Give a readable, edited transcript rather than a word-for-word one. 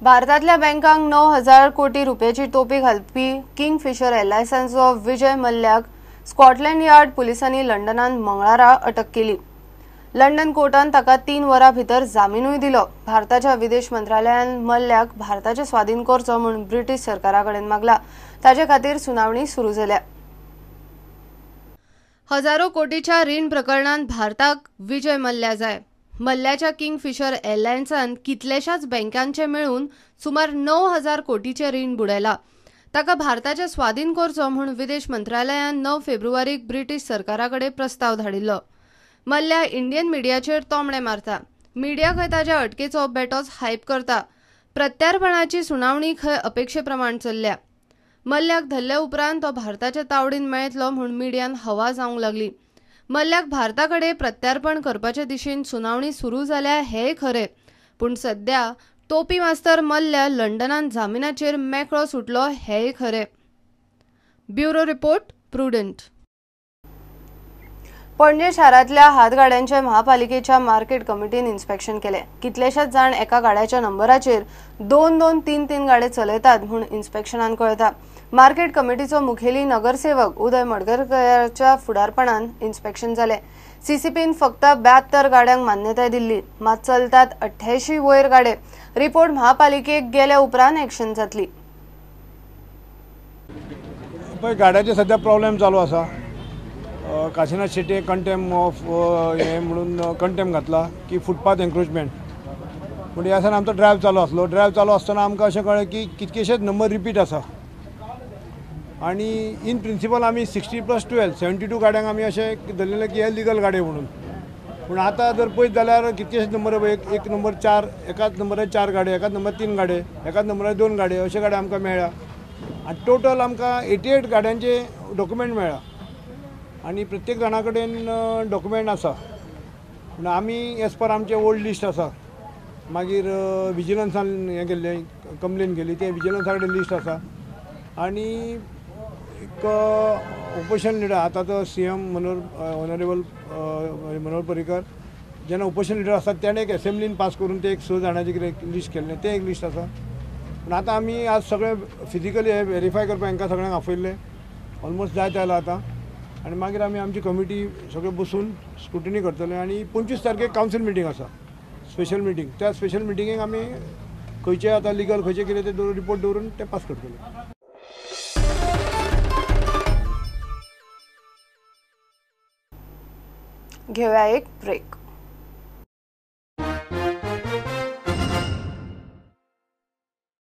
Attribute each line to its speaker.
Speaker 1: भारतातल्या बँकांक 9,000 कोटी रुपयाची तोपी घालपी किंगफिशर एअरलायन्सचो विजय मल्ल्याक स्कॉटलंड यार्ड पुलिसांनी लंडनात मंगळारा अटक केली। लंडन कोर्टान ताका 3 वरां भितर जामीनूय दिलो। भारताच्या विदेश मंत्रालयान मल्ल्याक भारताचे स्वाधीन करचो म्हूण ब्रिटीश सरकाराकडेन मागला। ताचे खातीर सुनावणी सुरू जाल्या। हजारो कोटीच्या रीण प्रकरणात भारताक विजय मल्ल्या जाय। मल्ल्याच्या किंगफिशर एअरलायन्सान कितलेशाच बँकांचे मेळून सुमार 9,000 कोटीचे रीण बुडयला। ताका भारताचे स्वाधीन करचो म्हूण विदेश मंत्रालयान 9 फेब्रुवारीक ब्रिटीश सरकाराकडे प्रस्ताव धाडिल्लो। मल्ल्या इंडियन मिडियाचेर तोमणे मारता। मिडिया खंय ताच्या अटकेचो बेटोच हायप करता। प्रत्यार्पणाची सुनावणी खंय अपेक्षेप्रमाण चल्ल्या। मल्ल्याक धरले उपरांत तो भारताच्या तावडीन मेळतलो म्हूण मिडियान हवा जावंक लागली। मल्ल्याक भारताकडे प्रत्यार्पण करपाचे दिशेन सुनावणी सुरू जाल्या हेय खरे, पूण सध्या तोपी मास्तर मल्ल्या लंडनात जामिनाचेर मेकळो सुटलो हेय खरे। Bureau report, prudent. पणजे शारांतल्या हातगाड्यांचे महापालिकेच्या मार्केट कमिटीन इन्स्पेक्शन केले। कितलेशेच जाण एका गाड्याच्या नंबराचेर 2-2, 3-3 गाडे चलयतात म्हूण इन्स्पेक्शनान कळटा। मार्केट कमिटीचो मुखेली नगरसेवक उदय मडकरकाराच्या फुडारपणान इन्स्पेक्शन जाले। सीसीपीन फक्त 72 गाड्यांक मान्यताय दिल्ली, मात चलतात 88 वयर गाडे। रिपोर्ट महापालिकेक गेल्या उपरांत एक्शन जातली।
Speaker 2: गाड्याचे सध्या प्रॉब्लेम चालू आसा। काशीनाथ शेट्ये कंटेम ऑफ हे म्हणून कंटेम घातला की फुटपाथ एन्क्रोचमेंट। पूण ह्या आमचो ड्रायव्ह चालू आसलो। ड्रायव्ह चालू आसतना आमकां अशें कळ्ळें की कितकेशेच नंबर रिपीट आसा आनी इन प्रिंसिपल आमी 60+12 72 गाड्यांक आमी अशें धरलेलें की हे लिगल गाडे म्हणून। पूण आतां जर पळयत जाल्यार कितकेशेच नंबर एक नंबर 4, एकाच नंबरार 4 गाडे, एकाच नंबर 3 गाडे, एकाच नंबरार 2 गाडे अशे गाडे आमकां मेळ्ळा। आनी टोटल आमकां 88 गाड्यांचे डॉक्युमेंट मेळ्ळा आनी प्रत्येक जाणा कडेन डॉक्युमेंट आसा। पूण आमी एज पर आमचे ओल्ड लिस्ट आसा, मागीर विजिलन्सान हें केल्लें कंप्लेन केली, ते विजिलन्सा कडेन लिस्ट आसा। आनी एक ऑपोजिशन लिडर आतां तो CM ऑनरेबल मनोहर पर्रीकर जेन्ना ऑपोजिशन लिडर आसता तेणें एक असेंब्लीन पास करून ते एक 6 जाणांची कितें लिस्ट केल्लें, तें एक लिस्ट आसा। पूण आतां आमी आज सगळे फिजिकली हे व्हेरीफाय करपाक हांकां सगळ्यांक आपयल्ले, ऑलमोस्ट जायत आयला आतां। आनी मागीर आमी आमची कमिटी सगळे बसून स्क्रुटिनी करतले आनी 25 तारखेक कावन्सील मिटींग आसा, स्पेशल मिटींग। त्या स्पेशल मिटींगेक आमी खंयचे आतां लिगल खंयचे कितें ते रिपोर्ट दवरून ते पास करतले।
Speaker 1: घेऊया एक ब्रेक।